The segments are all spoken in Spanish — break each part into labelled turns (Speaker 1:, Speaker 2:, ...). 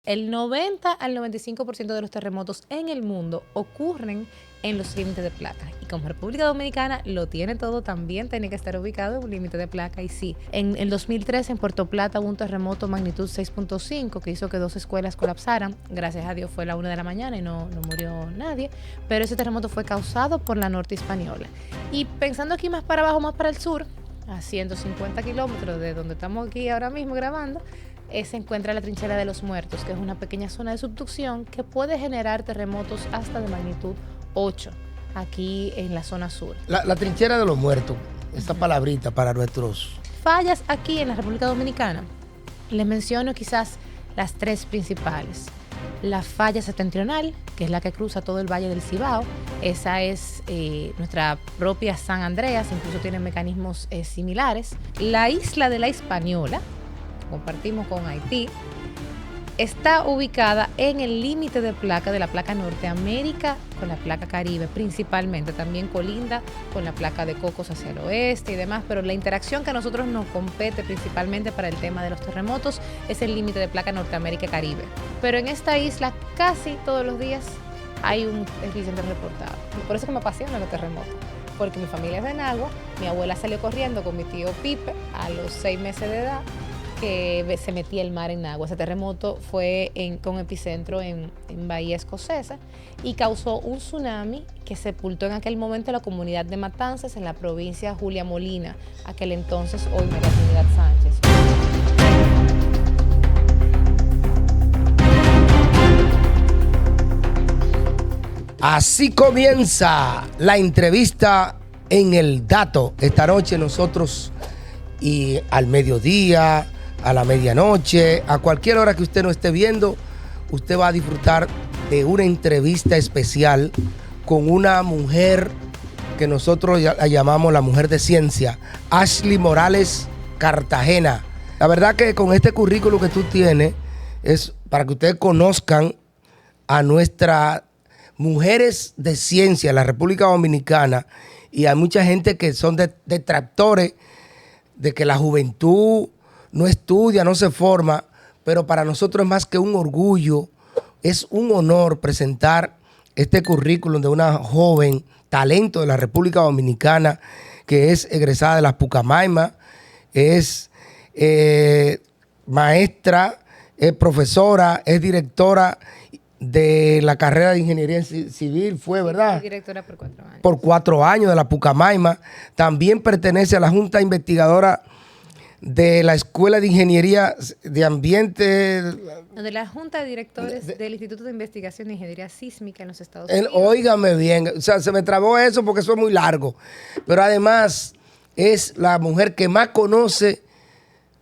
Speaker 1: El 90 al 95% de los terremotos en el mundo ocurren en los límites de placa. Y como República Dominicana lo tiene todo, también tiene que estar ubicado en un límite de placa. Y sí, en el 2013 en Puerto Plata hubo un terremoto magnitud 6.5 que hizo que 2 escuelas colapsaran. Gracias a Dios fue a la 1 de la mañana y no murió nadie. Pero ese terremoto fue causado por la Norte Hispaniola. Y pensando aquí más para abajo, más para el sur, a 150 kilómetros de donde estamos aquí ahora mismo grabando, se encuentra la Trinchera de los Muertos, que es una pequeña zona de subducción que puede generar terremotos hasta de magnitud 8 aquí en la zona sur.
Speaker 2: La Trinchera de los Muertos, esa palabrita para nuestros...
Speaker 1: Fallas aquí en la República Dominicana, les menciono quizás las 3 principales. La falla septentrional, que es la que cruza todo el Valle del Cibao. Esa es nuestra propia San Andreas, incluso tiene mecanismos similares. La isla de la Hispaniola, compartimos con Haití, está ubicada en el límite de placa de la placa Norteamérica con la placa Caribe, principalmente. También colinda con la placa de Cocos hacia el oeste y demás, pero la interacción que a nosotros nos compete principalmente para el tema de los terremotos es el límite de placa Norteamérica-Caribe. Pero en esta isla casi todos los días hay un epicentro reportado. Por eso que me apasionan los terremotos, porque mi familia es de Nagua, mi abuela salió corriendo con mi tío Pipe a los 6 meses de edad, que se metía el mar en agua. Ese terremoto fue con epicentro en Bahía Escocesa y causó un tsunami que sepultó en aquel momento la comunidad de Matanzas en la provincia Julia Molina, aquel entonces hoy María Trinidad Sánchez.
Speaker 2: Así comienza la entrevista en El Dato. Esta noche nosotros, y al mediodía, a la medianoche, a cualquier hora que usted nos esté viendo, usted va a disfrutar de una entrevista especial con una mujer que nosotros la llamamos la mujer de ciencia, Ashley Morales Cartagena. La verdad que con este currículo que tú tienes es para que ustedes conozcan a nuestras mujeres de ciencia en la República Dominicana, y hay mucha gente que son detractores de que la juventud no estudia, no se forma, pero para nosotros es más que un orgullo, es un honor presentar este currículum de una joven talento de la República Dominicana que es egresada de las Pucamaima, es maestra, es profesora, es directora de la carrera de Ingeniería Civil, fue, ¿verdad?
Speaker 1: Fui directora por 4 años.
Speaker 2: Por 4 años de la Pucamaima. También pertenece a la Junta Investigadora de la Escuela de Ingeniería de Ambiente.
Speaker 1: De la Junta de Directores del Instituto de Investigación de Ingeniería Sísmica en los Estados Unidos.
Speaker 2: Óigame bien, o sea, se me trabó eso porque eso es muy largo. Pero además es la mujer que más conoce,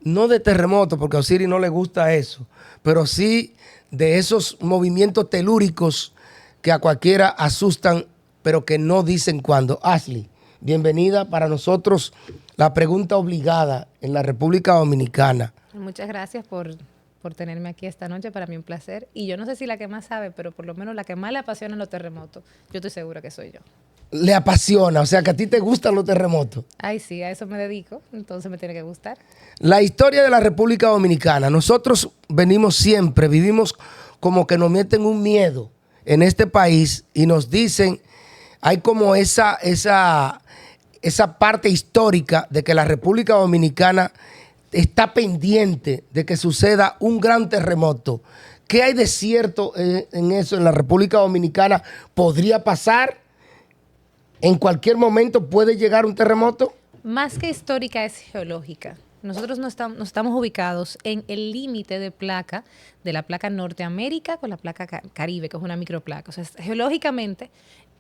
Speaker 2: no de terremotos, porque a Osiris no le gusta eso, pero sí de esos movimientos telúricos que a cualquiera asustan, pero que no dicen cuándo. Ashley, bienvenida para nosotros. La pregunta obligada en la República Dominicana.
Speaker 1: Muchas gracias por tenerme aquí esta noche. Para mí un placer. Y yo no sé si la que más sabe, pero por lo menos la que más le apasiona los terremotos, yo estoy segura que soy yo.
Speaker 2: Le apasiona, o sea que a ti te gustan los terremotos.
Speaker 1: Ay, sí, a eso me dedico, entonces me tiene que gustar.
Speaker 2: La historia de la República Dominicana. Nosotros venimos siempre, vivimos como que nos meten un miedo en este país y nos dicen, hay como esa parte histórica de que la República Dominicana está pendiente de que suceda un gran terremoto. ¿Qué hay de cierto en eso en la República Dominicana? ¿Podría pasar? ¿En cualquier momento puede llegar un terremoto?
Speaker 1: Más que histórica, es geológica. Nosotros no estamos ubicados en el límite de placa de la placa Norteamérica con la placa Caribe, que es una microplaca. O sea, geológicamente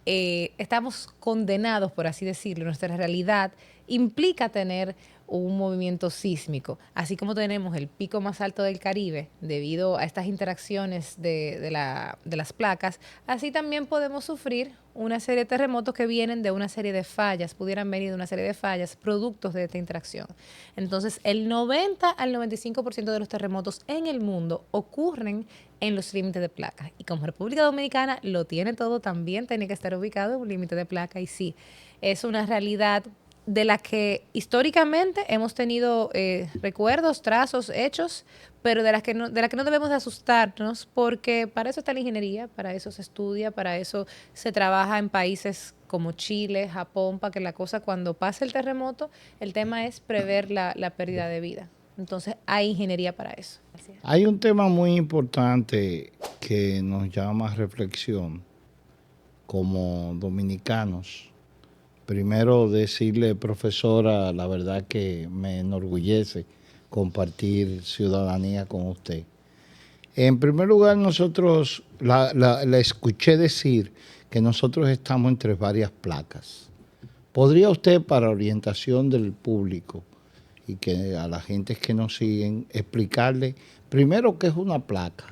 Speaker 1: estamos condenados, por así decirlo. Nuestra realidad implica tener un movimiento sísmico, así como tenemos el pico más alto del Caribe debido a estas interacciones de las placas. Así también podemos sufrir una serie de terremotos que vienen de una serie de fallas, pudieran venir de una serie de fallas productos de esta interacción. Entonces, el 90 al 95% de los terremotos en el mundo ocurren en los límites de placa. Y como República Dominicana lo tiene todo, también tiene que estar ubicado en un límite de placa. Y sí, es una realidad de la que históricamente hemos tenido recuerdos, trazos, hechos, pero de la que no debemos de asustarnos, porque para eso está la ingeniería, para eso se estudia, para eso se trabaja en países como Chile, Japón, para que la cosa, cuando pase el terremoto, el tema es prever la pérdida de vida. Entonces hay ingeniería para eso. Gracias.
Speaker 3: Hay un tema muy importante que nos llama a reflexión como dominicanos. Primero decirle, profesora, la verdad que me enorgullece compartir ciudadanía con usted. En primer lugar, nosotros, la escuché decir que nosotros estamos entre varias placas. ¿Podría usted, para orientación del público y que a la gente que nos siguen, explicarle primero qué es una placa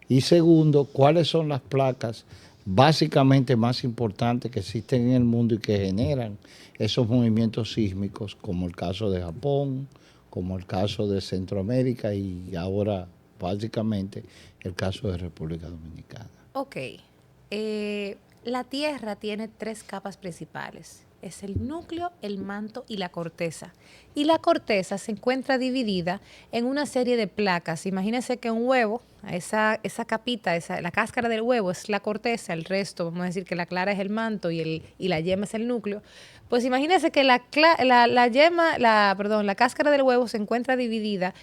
Speaker 3: y segundo, cuáles son las placas básicamente más importantes que existen en el mundo y que generan esos movimientos sísmicos, como el caso de Japón, como el caso de Centroamérica y ahora básicamente el caso de República Dominicana?
Speaker 1: Ok. La Tierra tiene 3 capas principales. Es el núcleo, el manto y la corteza. Y la corteza se encuentra dividida en una serie de placas. Imagínense que un huevo, esa capita, la cáscara del huevo es la corteza, el resto, vamos a decir que la clara es el manto y la yema es el núcleo. Pues imagínense que la cáscara del huevo se encuentra dividida,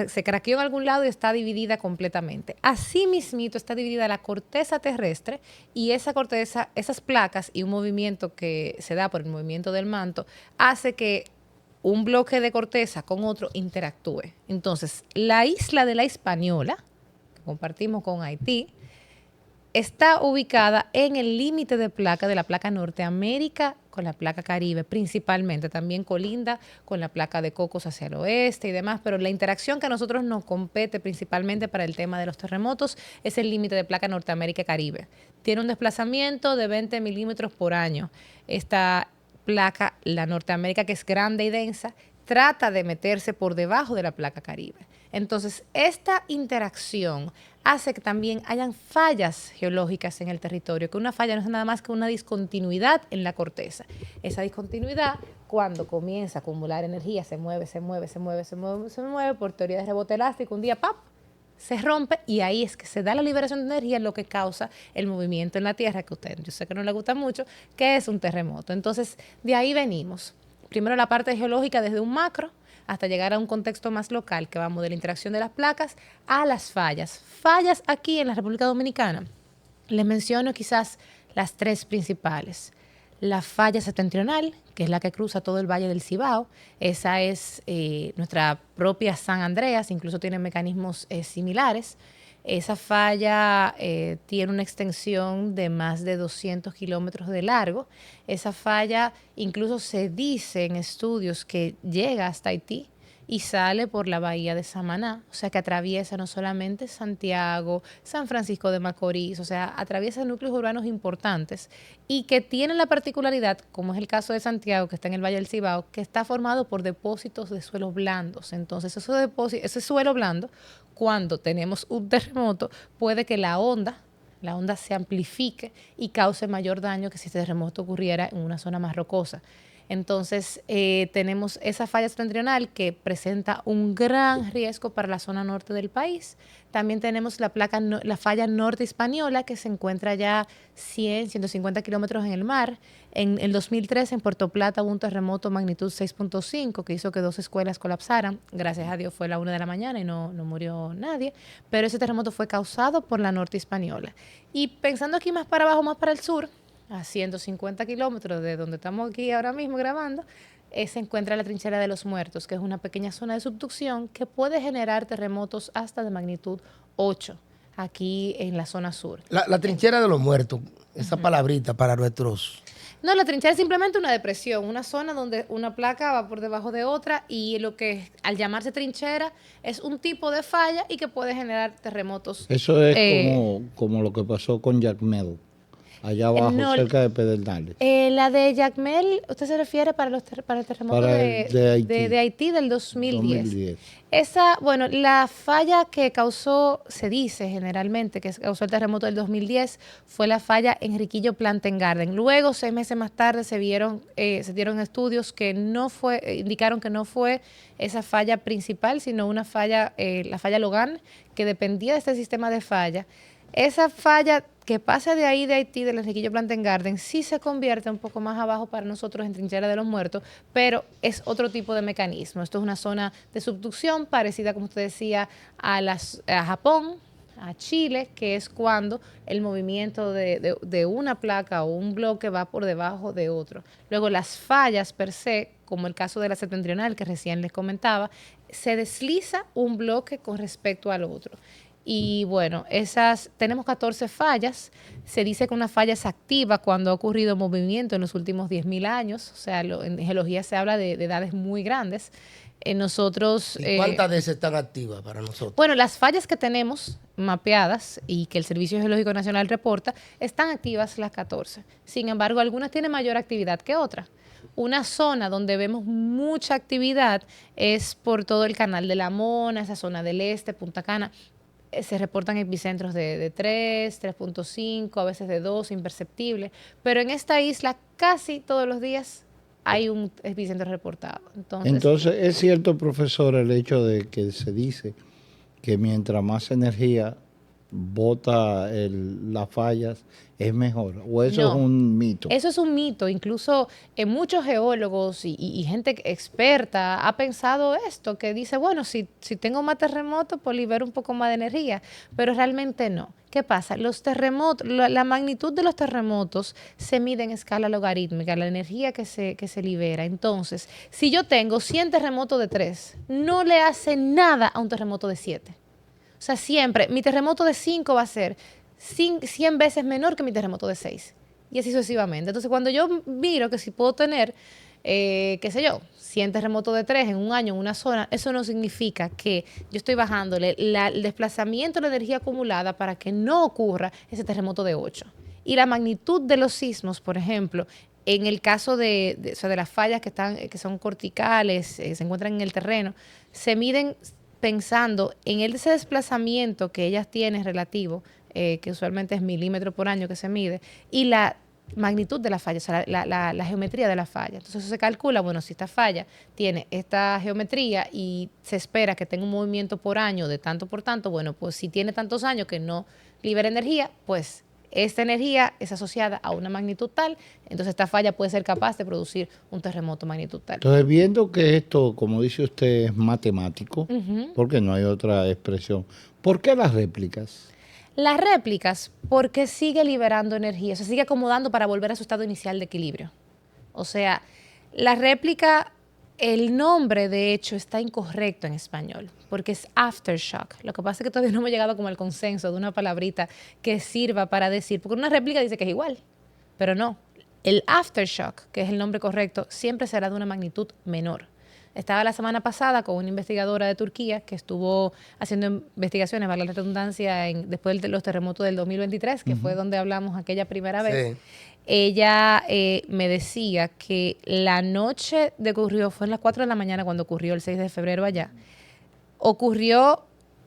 Speaker 1: se craqueó en algún lado y está dividida completamente. Así mismito está dividida la corteza terrestre y esa corteza, esas placas y un movimiento que se da por el movimiento del manto hace que un bloque de corteza con otro interactúe. Entonces, la isla de la Hispaniola, que compartimos con Haití, está ubicada en el límite de placa de la placa Norteamérica con la placa Caribe, principalmente. También colinda con la placa de Cocos hacia el oeste y demás, pero la interacción que a nosotros nos compete principalmente para el tema de los terremotos es el límite de placa Norteamérica-Caribe. Tiene un desplazamiento de 20 milímetros por año. Esta placa, la Norteamérica, que es grande y densa, trata de meterse por debajo de la placa Caribe. Entonces, esta interacción hace que también hayan fallas geológicas en el territorio, que una falla no es nada más que una discontinuidad en la corteza. Esa discontinuidad, cuando comienza a acumular energía, se mueve por teoría de rebote elástico, un día ¡pap!, se rompe y ahí es que se da la liberación de energía, lo que causa el movimiento en la Tierra, que a usted, yo sé que no le gusta mucho, que es un terremoto. Entonces, de ahí venimos. Primero la parte geológica desde un macro, hasta llegar a un contexto más local, que vamos de la interacción de las placas a las fallas. Fallas aquí en la República Dominicana. Les menciono quizás las 3 principales. La falla septentrional, que es la que cruza todo el Valle del Cibao. Esa es nuestra propia San Andreas, incluso tiene mecanismos similares. Esa falla tiene una extensión de más de 200 kilómetros de largo. Esa falla incluso se dice en estudios que llega hasta Haití y sale por la bahía de Samaná, o sea que atraviesa no solamente Santiago, San Francisco de Macorís, o sea, atraviesa núcleos urbanos importantes y que tienen la particularidad, como es el caso de Santiago, que está en el Valle del Cibao, que está formado por depósitos de suelos blandos. Entonces, ese suelo blando, cuando tenemos un terremoto, puede que la onda se amplifique y cause mayor daño que si este terremoto ocurriera en una zona más rocosa. Entonces, tenemos esa falla septentrional que presenta un gran riesgo para la zona norte del país. También tenemos la falla norte hispaniola, que se encuentra ya 150 kilómetros en el mar. En el 2013, en Puerto Plata, hubo un terremoto magnitud 6.5 que hizo que 2 escuelas colapsaran. Gracias a Dios fue a la 1 de la mañana y no murió nadie. Pero ese terremoto fue causado por la norte hispaniola. Y pensando aquí más para abajo, más para el sur, a 150 kilómetros de donde estamos aquí ahora mismo grabando, se encuentra la Trinchera de los Muertos, que es una pequeña zona de subducción que puede generar terremotos hasta de magnitud 8 aquí en la zona sur.
Speaker 2: La Trinchera de los Muertos, esa palabrita para nuestros...
Speaker 1: No, la trinchera es simplemente una depresión, una zona donde una placa va por debajo de otra y lo que al llamarse trinchera es un tipo de falla y que puede generar terremotos.
Speaker 3: Eso es como lo que pasó con Jacmel. allá abajo,
Speaker 1: No,
Speaker 3: cerca de Pedernales.
Speaker 1: La de Jacmel, ¿usted se refiere para el terremoto
Speaker 3: Para el de Haití.
Speaker 1: de Haití del 2010?
Speaker 3: 2010.
Speaker 1: Esa, bueno, la falla que causó, se dice generalmente, que causó el terremoto del 2010, fue la falla Enriquillo Plantain Garden. Luego, 6 meses más tarde, se dieron estudios que no fue, indicaron que no fue esa falla principal, sino una falla, la falla Logan, que dependía de este sistema de falla. Esa falla que pasa de ahí, de Haití, del Enriquillo Plantain Garden, sí se convierte un poco más abajo para nosotros en Trinchera de los Muertos, pero es otro tipo de mecanismo. Esto es una zona de subducción parecida, como usted decía, a Japón, a Chile, que es cuando el movimiento de una placa o un bloque va por debajo de otro. Luego las fallas per se, como el caso de la septentrional que recién les comentaba, se desliza un bloque con respecto al otro. Y bueno, tenemos 14 fallas. Se dice que una falla es activa cuando ha ocurrido movimiento en los últimos 10.000 años. O sea, en geología se habla de edades muy grandes. Nosotros...
Speaker 2: ¿Y cuántas de esas están activas para nosotros?
Speaker 1: Bueno, las fallas que tenemos mapeadas y que el Servicio Geológico Nacional reporta, están activas las 14. Sin embargo, algunas tienen mayor actividad que otras. Una zona donde vemos mucha actividad es por todo el Canal de la Mona, esa zona del este, Punta Cana. Se reportan epicentros de 3, 3.5, a veces de 2, imperceptibles. Pero en esta isla casi todos los días hay un epicentro reportado.
Speaker 3: Entonces, ¿es cierto, profesor, el hecho de que se dice que mientras más energía bota las fallas es mejor? ¿O eso
Speaker 1: No,
Speaker 3: es un mito?
Speaker 1: Eso es un mito. Incluso muchos geólogos y gente experta ha pensado esto, que dice, bueno, si tengo más terremotos, pues libero un poco más de energía. Pero realmente no. ¿Qué pasa? Los terremotos, la magnitud de los terremotos se mide en escala logarítmica, la energía que se libera. Entonces, si yo tengo 100 terremotos de 3, no le hace nada a un terremoto de 7. O sea, siempre, mi terremoto de 5 va a ser 100 veces menor que mi terremoto de 6. Y así sucesivamente. Entonces, cuando yo miro que si puedo tener, qué sé yo, 100 terremotos de 3 en un año en una zona, eso no significa que yo estoy bajándole el desplazamiento de la energía acumulada para que no ocurra ese terremoto de 8. Y la magnitud de los sismos, por ejemplo, en el caso de las fallas que son corticales, se encuentran en el terreno, se miden pensando en ese desplazamiento que ellas tienen relativo, que usualmente es milímetros por año que se mide, y la magnitud de la falla, o sea, la geometría de la falla. Entonces eso se calcula, bueno, si esta falla tiene esta geometría y se espera que tenga un movimiento por año de tanto por tanto, bueno, pues si tiene tantos años que no libera energía, pues esta energía es asociada a una magnitud tal, entonces esta falla puede ser capaz de producir un terremoto magnitud tal.
Speaker 3: Entonces, viendo que esto, como dice usted, es matemático, porque no hay otra expresión, ¿por qué las réplicas?
Speaker 1: Las réplicas, porque sigue liberando energía, se sigue acomodando para volver a su estado inicial de equilibrio. O sea, la réplica, el nombre de hecho está incorrecto en español, porque es aftershock. Lo que pasa es que todavía no hemos llegado como al consenso de una palabrita que sirva para decir, porque una réplica dice que es igual, pero no. El aftershock, que es el nombre correcto, siempre será de una magnitud menor. Estaba la semana pasada con una investigadora de Turquía que estuvo haciendo investigaciones, vale la redundancia, después de los terremotos del 2023, que fue donde hablamos aquella primera vez. Sí. Ella me decía que la noche de ocurrió, fue en las 4 de la mañana cuando ocurrió el 6 de febrero allá, ocurrió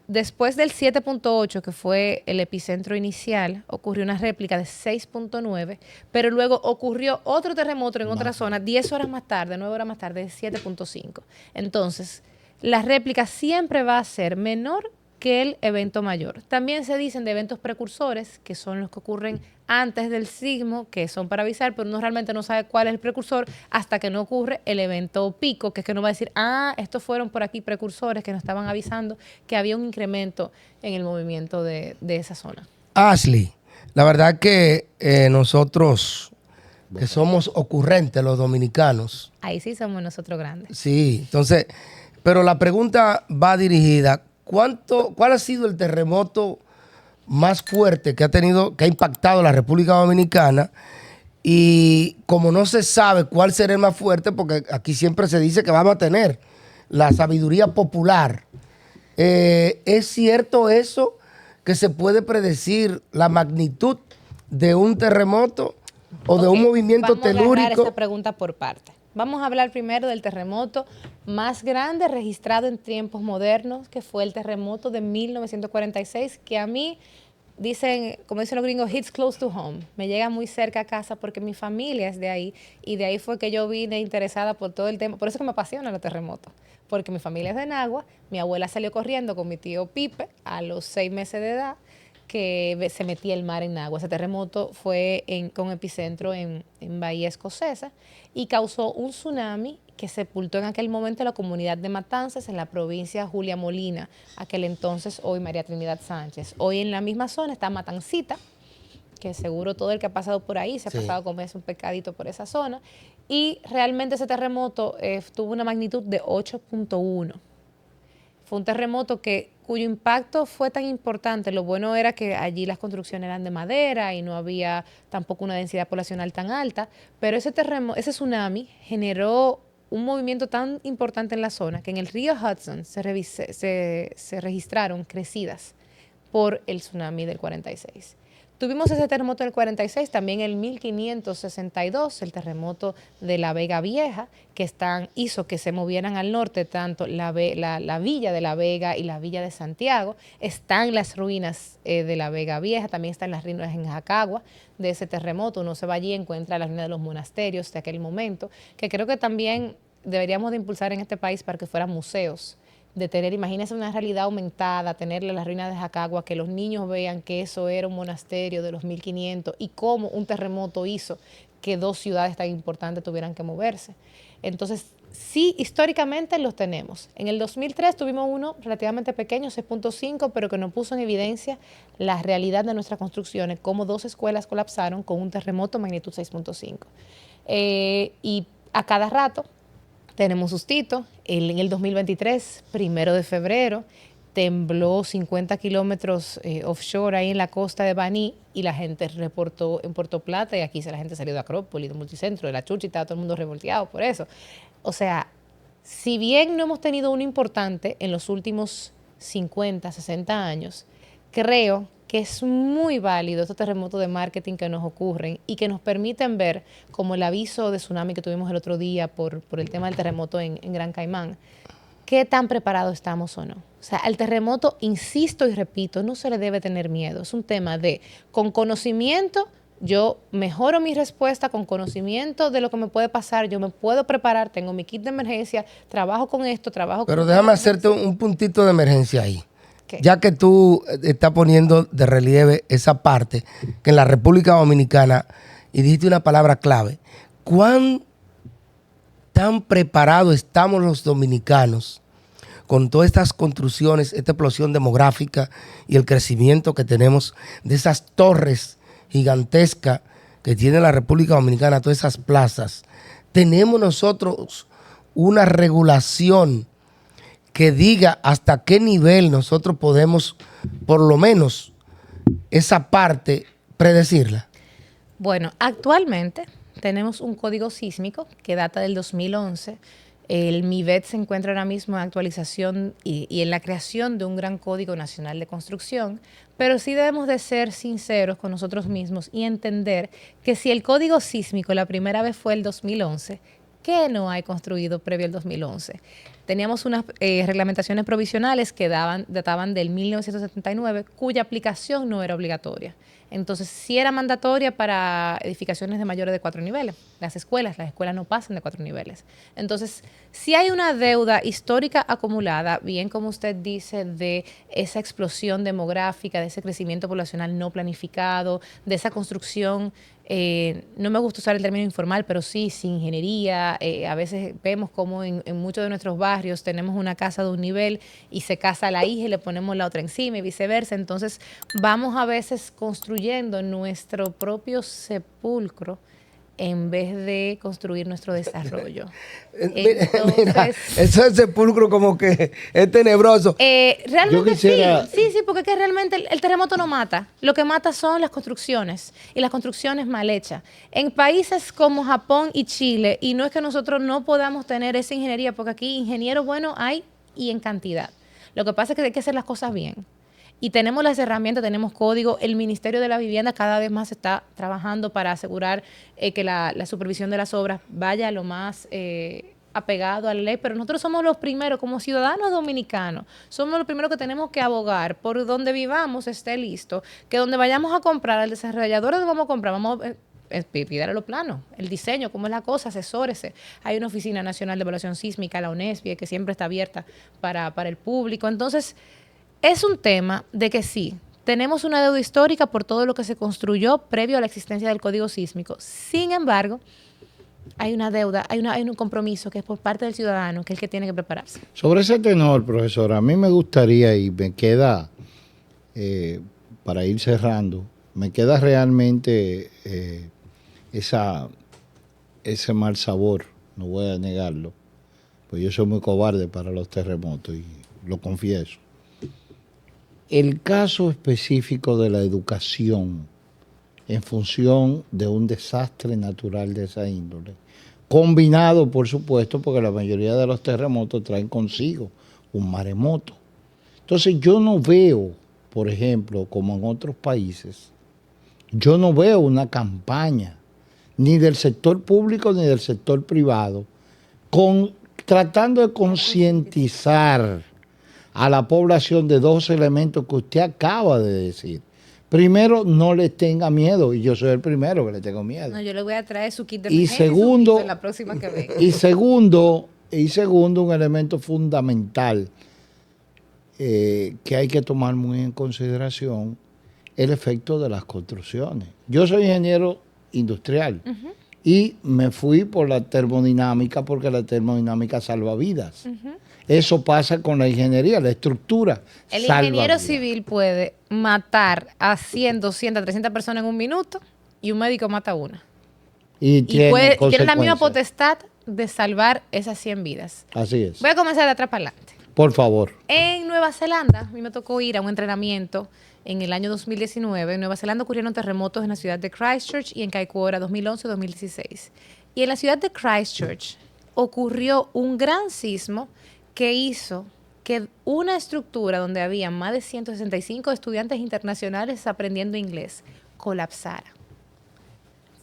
Speaker 1: después del 7.8, que fue el epicentro inicial, ocurrió una réplica de 6.9, pero luego ocurrió otro terremoto en otra zona 10 horas más tarde, 9 horas más tarde, de 7.5. Entonces, la réplica siempre va a ser menor que el evento mayor. También se dicen de eventos precursores, que son los que ocurren antes del sismo, que son para avisar, pero uno realmente no sabe cuál es el precursor hasta que no ocurre el evento pico, que es que uno va a decir, estos fueron por aquí precursores que nos estaban avisando que había un incremento en el movimiento de esa zona.
Speaker 2: Ashley, la verdad que nosotros, que somos ocurrentes los dominicanos.
Speaker 1: Ahí sí somos nosotros grandes.
Speaker 2: Sí, entonces, pero la pregunta va dirigida, ¿cuál ha sido el terremoto más fuerte que ha impactado la República Dominicana? Y como no se sabe cuál será el más fuerte, porque aquí siempre se dice que vamos a tener la sabiduría popular, ¿es cierto eso, que se puede predecir la magnitud de un terremoto o de un movimiento
Speaker 1: vamos a agarrar
Speaker 2: telúrico?
Speaker 1: esa pregunta por parte. Vamos a hablar primero del terremoto más grande registrado en tiempos modernos, que fue el terremoto de 1946, que a mí dicen, como dicen los gringos, hits close to home. Me llega muy cerca a casa porque mi familia es de ahí y de ahí fue que yo vine interesada por todo el tema. Por eso que me apasionan los terremotos, porque mi familia es de Nagua, mi abuela salió corriendo con mi tío Pipe a los 6 meses de edad, que se metía el mar en Nagua. Ese terremoto fue con epicentro en Bahía Escocesa y causó un tsunami que sepultó en aquel momento la comunidad de Matanzas en la provincia Julia Molina, aquel entonces hoy María Trinidad Sánchez. Hoy en la misma zona está Matancita, que seguro todo el que ha pasado por ahí se ha pasado a comerse un pescadito por esa zona, y realmente ese terremoto tuvo una magnitud de 8.1. Fue un terremoto cuyo impacto fue tan importante. Lo bueno era que allí las construcciones eran de madera y no había tampoco una densidad poblacional tan alta, pero ese tsunami generó un movimiento tan importante en la zona que en el río Hudson se registraron crecidas por el tsunami del 46. Tuvimos ese terremoto del 46, también el 1562, el terremoto de la Vega Vieja, que hizo que se movieran al norte tanto la villa de La Vega y la villa de Santiago. Están las ruinas de la Vega Vieja, también están las ruinas en Jacagua de ese terremoto. Uno se va allí y encuentra las ruinas de los monasterios de aquel momento, que creo que también deberíamos de impulsar en este país para que fueran museos. De tener, imagínense una realidad aumentada, tenerle las ruinas de Jacagua, que los niños vean que eso era un monasterio de los 1500 y cómo un terremoto hizo que 2 ciudades tan importantes tuvieran que moverse. Entonces, sí, históricamente los tenemos. En el 2003 tuvimos uno relativamente pequeño, 6.5, pero que nos puso en evidencia la realidad de nuestras construcciones, cómo 2 escuelas colapsaron con un terremoto magnitud 6.5. Y a cada rato tenemos sustito. En el 2023, 1 de febrero, tembló 50 kilómetros offshore ahí en la costa de Baní y la gente reportó en Puerto Plata y aquí la gente salió de Acrópolis, de Multicentro, de La Chucha y estaba todo el mundo revolteado por eso. O sea, si bien no hemos tenido uno importante en los últimos 50, 60 años, creo que es muy válido estos terremotos de marketing que nos ocurren y que nos permiten ver, como el aviso de tsunami que tuvimos el otro día por el tema del terremoto en Gran Caimán, qué tan preparados estamos o no. O sea, al terremoto, insisto y repito, no se le debe tener miedo. Es un tema de, con conocimiento, yo mejoro mi respuesta, con conocimiento de lo que me puede pasar, yo me puedo preparar, tengo mi kit de emergencia, trabajo con esto, trabajo con...
Speaker 2: Pero déjame hacerte un puntito de emergencia ahí.
Speaker 1: ¿Qué?
Speaker 2: Ya que tú estás poniendo de relieve esa parte, que en la República Dominicana, y dijiste una palabra clave, ¿cuán tan preparados estamos los dominicanos con todas estas construcciones, esta explosión demográfica y el crecimiento que tenemos de esas torres gigantescas que tiene la República Dominicana, todas esas plazas? ¿Tenemos nosotros una regulación que diga hasta qué nivel nosotros podemos, por lo menos, esa parte, predecirla?
Speaker 1: Bueno, actualmente tenemos un código sísmico que data del 2011. El MIVET se encuentra ahora mismo en actualización y en la creación de un gran código nacional de construcción, pero sí debemos de ser sinceros con nosotros mismos y entender que si el código sísmico la primera vez fue el 2011, ¿qué no hay construido previo al 2011? Teníamos unas reglamentaciones provisionales que databan del 1979, cuya aplicación no era obligatoria. Entonces, sí era mandatoria para edificaciones de mayores de 4 niveles. Las escuelas no pasan de 4 niveles. Entonces, sí hay una deuda histórica acumulada, bien como usted dice, de esa explosión demográfica, de ese crecimiento poblacional no planificado, de esa construcción, no me gusta usar el término informal, pero sí, sin ingeniería. A veces vemos como en muchos de nuestros barrios tenemos una casa de un nivel y se casa la hija y le ponemos la otra encima y viceversa. Entonces, vamos a veces construyendo nuestro propio sepulcro en vez de construir nuestro desarrollo. Entonces,
Speaker 2: Mira, eso es sepulcro como que es tenebroso.
Speaker 1: Realmente
Speaker 3: quisiera...
Speaker 1: sí, porque es que realmente el terremoto no mata. Lo que mata son las construcciones y las construcciones mal hechas. En países como Japón y Chile, y no es que nosotros no podamos tener esa ingeniería, porque aquí ingenieros buenos hay y en cantidad. Lo que pasa es que hay que hacer las cosas bien. Y tenemos las herramientas, tenemos código. El Ministerio de la Vivienda cada vez más está trabajando para asegurar que la supervisión de las obras vaya lo más apegado a la ley, pero nosotros somos los primeros, como ciudadanos dominicanos, somos los primeros que tenemos que abogar por donde vivamos esté listo, que donde vayamos a comprar, al desarrollador donde vamos a comprar, vamos pídale los planos, el diseño, cómo es la cosa, asesórese. Hay una Oficina Nacional de Evaluación Sísmica, la ONESPI, que siempre está abierta para el público. Entonces, es un tema de que sí, tenemos una deuda histórica por todo lo que se construyó previo a la existencia del Código Sísmico. Sin embargo, hay una deuda, hay un compromiso que es por parte del ciudadano, que es el que tiene que prepararse.
Speaker 3: Sobre ese tenor, profesor, a mí me gustaría, y me queda, para ir cerrando, me queda realmente ese mal sabor, no voy a negarlo, pues yo soy muy cobarde para los terremotos y lo confieso. El caso específico de la educación en función de un desastre natural de esa índole, combinado, por supuesto, porque la mayoría de los terremotos traen consigo un maremoto. Entonces yo no veo, por ejemplo, como en otros países, yo no veo una campaña ni del sector público ni del sector privado tratando de concientizar a la población de dos elementos que usted acaba de decir. Primero, no les tenga miedo, y yo soy el primero que le tengo miedo.
Speaker 1: No, yo le voy a traer su kit de
Speaker 3: emergencia y segundo,
Speaker 1: en la próxima que venga.
Speaker 3: Y segundo, un elemento fundamental que hay que tomar muy en consideración, el efecto de las construcciones. Yo soy ingeniero industrial y me fui por la termodinámica porque la termodinámica salva vidas. Eso pasa con la ingeniería, la estructura.
Speaker 1: El ingeniero civil puede matar a 100, 200, 300 personas en un minuto y un médico mata a una. Y tiene la misma potestad de salvar esas 100 vidas.
Speaker 3: Así es.
Speaker 1: Voy a comenzar de atrás para adelante.
Speaker 3: Por favor.
Speaker 1: En Nueva Zelanda, a mí me tocó ir a un entrenamiento en el año 2019. En Nueva Zelanda ocurrieron terremotos en la ciudad de Christchurch y en Kaikoura 2011-2016. Y en la ciudad de Christchurch ocurrió un gran sismo que hizo que una estructura donde había más de 165 estudiantes internacionales aprendiendo inglés colapsara.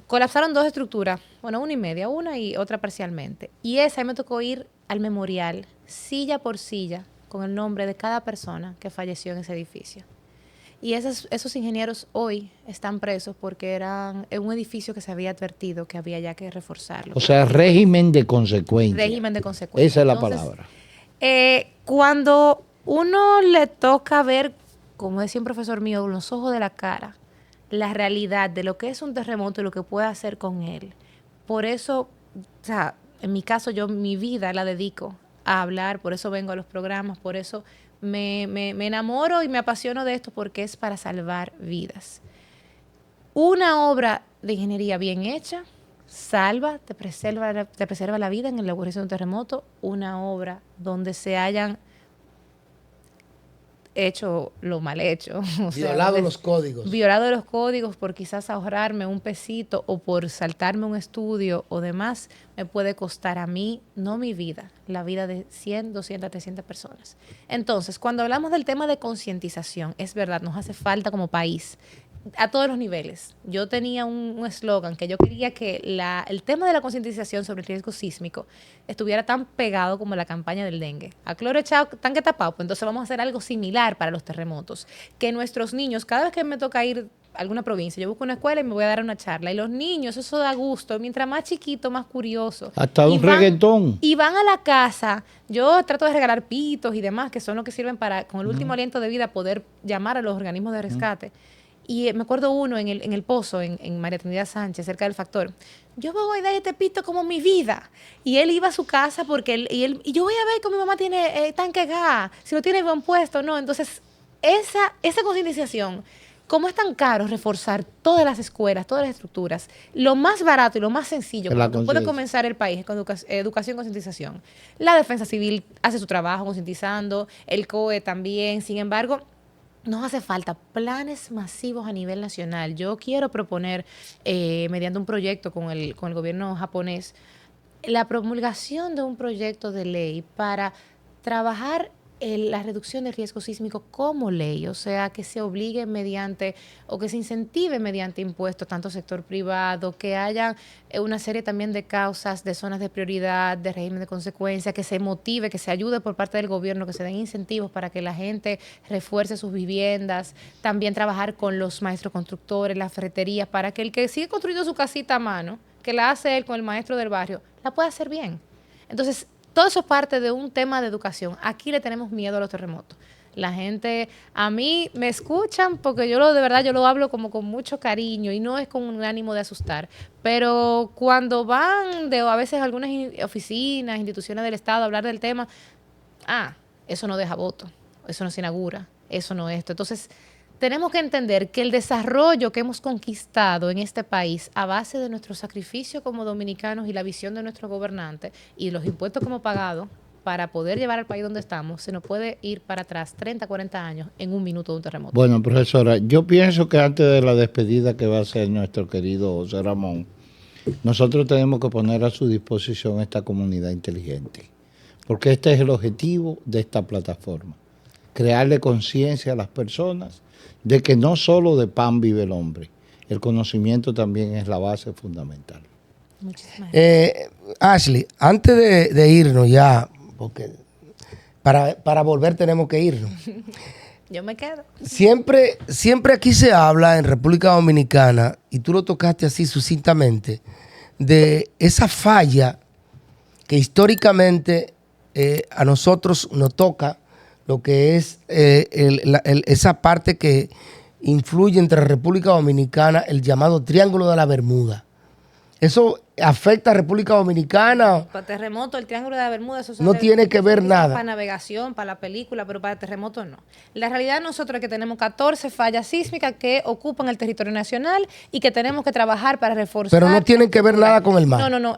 Speaker 1: Colapsaron dos estructuras, bueno, una y media, una y otra parcialmente. Y esa, ahí me tocó ir al memorial, silla por silla, con el nombre de cada persona que falleció en ese edificio. Y esos ingenieros hoy están presos porque eran en un edificio que se había advertido que había ya que reforzarlo.
Speaker 3: O sea, régimen de consecuencia.
Speaker 1: Régimen de consecuencia.
Speaker 3: Esa es la palabra.
Speaker 1: Cuando uno le toca ver, como decía un profesor mío, con los ojos de la cara, la realidad de lo que es un terremoto y lo que puede hacer con él. Por eso, o sea, en mi caso, yo mi vida la dedico a hablar, por eso vengo a los programas, por eso me enamoro y me apasiono de esto, porque es para salvar vidas. Una obra de ingeniería bien hecha salva, te preserva la vida en el ocurrencia de un terremoto. Una obra donde se hayan hecho lo mal hecho.
Speaker 2: Violado los códigos.
Speaker 1: Violado los códigos por quizás ahorrarme un pesito o por saltarme un estudio o demás, me puede costar a mí, no mi vida, la vida de 100, 200, 300 personas. Entonces, cuando hablamos del tema de concientización, es verdad, nos hace falta como país a todos los niveles. Yo tenía un eslogan que yo quería que el tema de la concientización sobre el riesgo sísmico estuviera tan pegado como la campaña del dengue. A cloro echado, tanque tapado, pues entonces vamos a hacer algo similar para los terremotos. Que nuestros niños, cada vez que me toca ir a alguna provincia, yo busco una escuela y me voy a dar una charla. Y los niños, eso da gusto. Mientras más chiquito, más curioso.
Speaker 3: Hasta un reggaetón.
Speaker 1: Y van a la casa. Yo trato de regalar pitos y demás, que son los que sirven para, con el último aliento de vida, poder llamar a los organismos de rescate. Y me acuerdo uno en el Pozo, en María Trinidad Sánchez, cerca del Factor. Yo me voy a dar este pito como mi vida. Y él iba a su casa porque y yo voy a ver cómo mi mamá tiene tanque gas, si lo tiene buen puesto, ¿no? Entonces, esa concientización, como es tan caro reforzar todas las escuelas, todas las estructuras, lo más barato y lo más sencillo que puede comenzar el país es con educación y concientización. La Defensa Civil hace su trabajo concientizando, el COE también. Sin embargo, nos hace falta planes masivos a nivel nacional. Yo quiero proponer, mediante un proyecto con el gobierno japonés, la promulgación de un proyecto de ley para trabajar la reducción del riesgo sísmico como ley, o sea, que se obligue mediante o que se incentive mediante impuestos, tanto sector privado, que haya una serie también de causas, de zonas de prioridad, de régimen de consecuencia, que se motive, que se ayude por parte del gobierno, que se den incentivos para que la gente refuerce sus viviendas, también trabajar con los maestros constructores, las ferreterías, para que el que sigue construyendo su casita a mano, que la hace él con el maestro del barrio, la pueda hacer bien. Entonces, todo eso es parte de un tema de educación. Aquí le tenemos miedo a los terremotos. La gente, a mí me escuchan porque de verdad yo lo hablo como con mucho cariño y no es con un ánimo de asustar. Pero cuando van a veces algunas oficinas, instituciones del Estado a hablar del tema, eso no deja voto, eso no se inaugura, eso no esto. Entonces, tenemos que entender que el desarrollo que hemos conquistado en este país a base de nuestro sacrificio como dominicanos y la visión de nuestros gobernantes y los impuestos que hemos pagado para poder llevar al país donde estamos, se nos puede ir para atrás 30, 40 años en un minuto de un terremoto.
Speaker 3: Bueno, profesora, yo pienso que antes de la despedida que va a hacer nuestro querido José Ramón, nosotros tenemos que poner a su disposición esta comunidad inteligente, porque este es el objetivo de esta plataforma, crearle conciencia a las personas de que no solo de pan vive el hombre, el conocimiento también es la base fundamental.
Speaker 1: Muchísimas gracias.
Speaker 2: Ashley, antes de irnos ya, porque para volver tenemos que irnos.
Speaker 1: Yo me quedo.
Speaker 2: Siempre aquí se habla en República Dominicana, y tú lo tocaste así sucintamente, de esa falla que históricamente a nosotros nos toca, lo que es esa parte que influye entre República Dominicana, el llamado Triángulo de la Bermuda. ¿Eso afecta a República Dominicana?
Speaker 1: Para terremoto, el Triángulo de la Bermuda, eso
Speaker 2: no tiene que ver nada.
Speaker 1: Para navegación, para la película, pero para terremoto no. La realidad nosotros es que tenemos 14 fallas sísmicas que ocupan el territorio nacional y que tenemos que trabajar para reforzar.
Speaker 2: Pero no tienen que ver nada con el mar.
Speaker 1: No.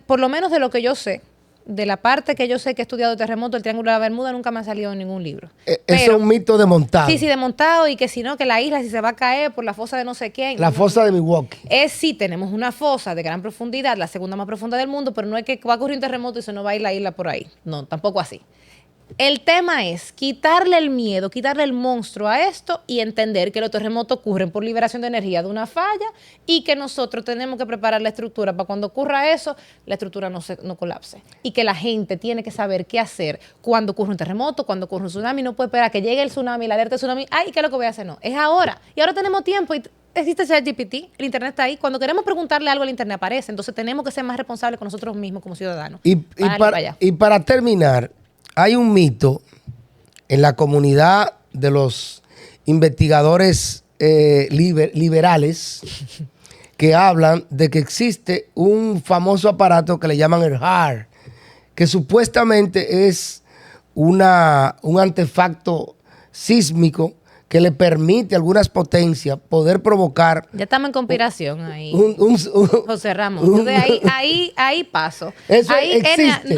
Speaker 1: Por lo menos de lo que yo sé, de la parte que yo sé que he estudiado de terremoto, el Triángulo de la Bermuda nunca me ha salido en ningún libro.
Speaker 2: Eso es un mito desmontado.
Speaker 1: Sí, desmontado, y que si no, que la isla si se va a caer por la fosa de no sé quién.
Speaker 2: La fosa de Milwaukee.
Speaker 1: Sí, tenemos una fosa de gran profundidad, la segunda más profunda del mundo, pero no es que va a ocurrir un terremoto y se nos va a ir la isla por ahí. No, tampoco así. El tema es quitarle el miedo, quitarle el monstruo a esto y entender que los terremotos ocurren por liberación de energía de una falla y que nosotros tenemos que preparar la estructura para cuando ocurra eso, la estructura no colapse. Y que la gente tiene que saber qué hacer cuando ocurre un terremoto, cuando ocurre un tsunami. No puede esperar a que llegue el tsunami, la alerta de tsunami. ¿Qué es lo que voy a hacer? No, es ahora. Y ahora tenemos tiempo y existe ChatGPT, el internet está ahí. Cuando queremos preguntarle algo, el internet aparece. Entonces tenemos que ser más responsables con nosotros mismos como ciudadanos.
Speaker 2: Y para terminar, hay un mito en la comunidad de los investigadores liberales que hablan de que existe un famoso aparato que le llaman el HAR, que supuestamente es un artefacto sísmico que le permite a algunas potencias poder provocar...
Speaker 1: Ya estamos en conspiración ahí, José Ramón. Ahí paso.
Speaker 2: Eso
Speaker 1: ahí,
Speaker 2: existe.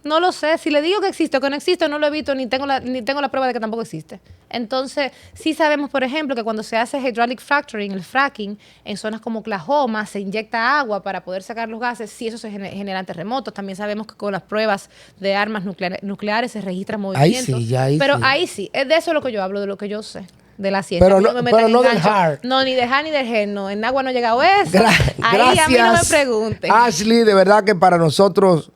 Speaker 1: No lo sé. Si le digo que existe o que no existe, no lo he visto, ni tengo la prueba de que tampoco existe. Entonces, sí sabemos, por ejemplo, que cuando se hace hydraulic fracturing, el fracking, en zonas como Oklahoma, se inyecta agua para poder sacar los gases. Sí, eso se genera terremotos. También sabemos que con las pruebas de armas nucleares se registran movimientos. Ahí sí. Es de eso lo que yo hablo, de lo que yo sé. De la ciencia.
Speaker 2: Pero no del HAR.
Speaker 1: No, ni de HAR ni del GER, no. En agua no ha llegado eso. Ahí a mí no me pregunten.
Speaker 2: Ashley, de verdad que para nosotros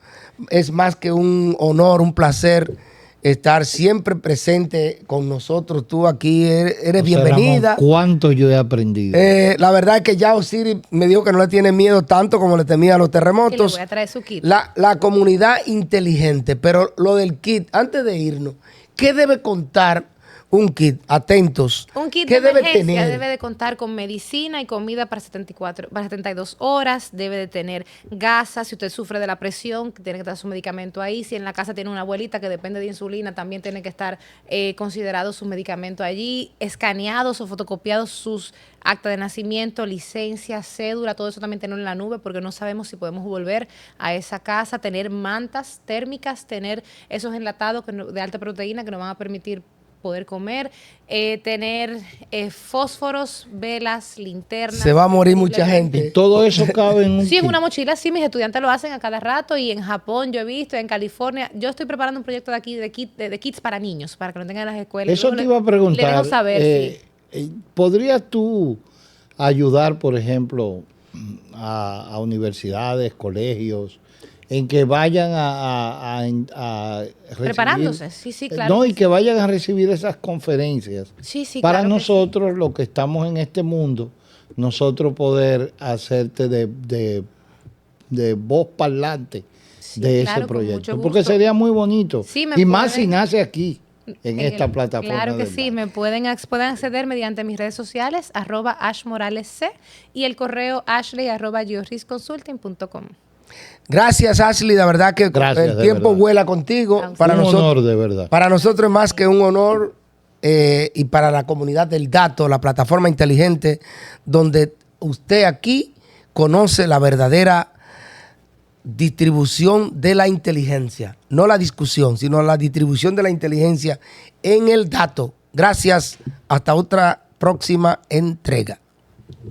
Speaker 2: es más que un honor, un placer estar siempre presente con nosotros. Tú aquí eres bienvenida.
Speaker 3: Ramón, ¿cuánto yo he aprendido?
Speaker 2: La verdad es que ya Osiris me dijo que no le tiene miedo tanto como le temía a los terremotos.
Speaker 1: Y le voy a traer su kit.
Speaker 2: La comunidad inteligente, pero lo del kit, antes de irnos, ¿qué debe contar un kit? Atentos.
Speaker 1: Un kit
Speaker 2: ¿Qué
Speaker 1: de emergencia
Speaker 2: debe tener?
Speaker 1: debe de contar con medicina y comida para 72 horas. Debe de tener gasas. Si usted sufre de la presión, tiene que estar su medicamento ahí. Si en la casa tiene una abuelita que depende de insulina, también tiene que estar considerado su medicamento allí. Escaneados o fotocopiados sus acta de nacimiento, licencia, cédula, todo eso también tenerlo en la nube porque no sabemos si podemos volver a esa casa. Tener mantas térmicas, tener esos enlatados de alta proteína que nos van a permitir poder comer, tener fósforos, velas, linternas.
Speaker 2: Se va a morir mucha gente.
Speaker 3: Y todo eso cabe en un
Speaker 1: Sí, en
Speaker 3: kit.
Speaker 1: una mochila, sí, mis estudiantes lo hacen a cada rato y en Japón yo he visto, en California. Yo estoy preparando un proyecto de aquí de kits para niños, para que lo tengan en las escuelas.
Speaker 3: Eso
Speaker 1: Luego
Speaker 3: te iba a preguntar.
Speaker 1: Le dejo saber, sí.
Speaker 3: ¿Podrías tú ayudar, por ejemplo, a universidades, colegios, en que vayan a recibir,
Speaker 1: Preparándose, sí, claro.
Speaker 3: No, y que vayan a recibir esas conferencias?
Speaker 1: Sí,
Speaker 3: Para
Speaker 1: claro que
Speaker 3: nosotros, los que estamos en este mundo, nosotros poder hacerte de voz parlante
Speaker 1: Sí,
Speaker 3: de
Speaker 1: claro,
Speaker 3: ese
Speaker 1: con
Speaker 3: proyecto.
Speaker 1: mucho
Speaker 3: Porque
Speaker 1: gusto.
Speaker 3: sería muy bonito.
Speaker 1: Sí, me
Speaker 3: y más
Speaker 1: pueden-
Speaker 3: si nace aquí, en esta plataforma.
Speaker 1: Claro que
Speaker 3: del
Speaker 1: sí,
Speaker 3: dato.
Speaker 1: me pueden acceder mediante mis redes sociales, @ashmoralesc y el correo ashley@georrisconsulting.com.
Speaker 2: Gracias, Ashley. De verdad que
Speaker 3: Gracias,
Speaker 2: el
Speaker 3: de
Speaker 2: tiempo
Speaker 3: verdad.
Speaker 2: vuela contigo.
Speaker 1: A usted.
Speaker 2: Para
Speaker 3: Un
Speaker 2: nosotros,
Speaker 3: honor, de verdad.
Speaker 2: Para nosotros es más que un honor y para la comunidad del dato, la plataforma inteligente, donde usted aquí conoce la verdadera distribución de la inteligencia. No la discusión, sino la distribución de la inteligencia en el dato. Gracias. Hasta otra próxima entrega.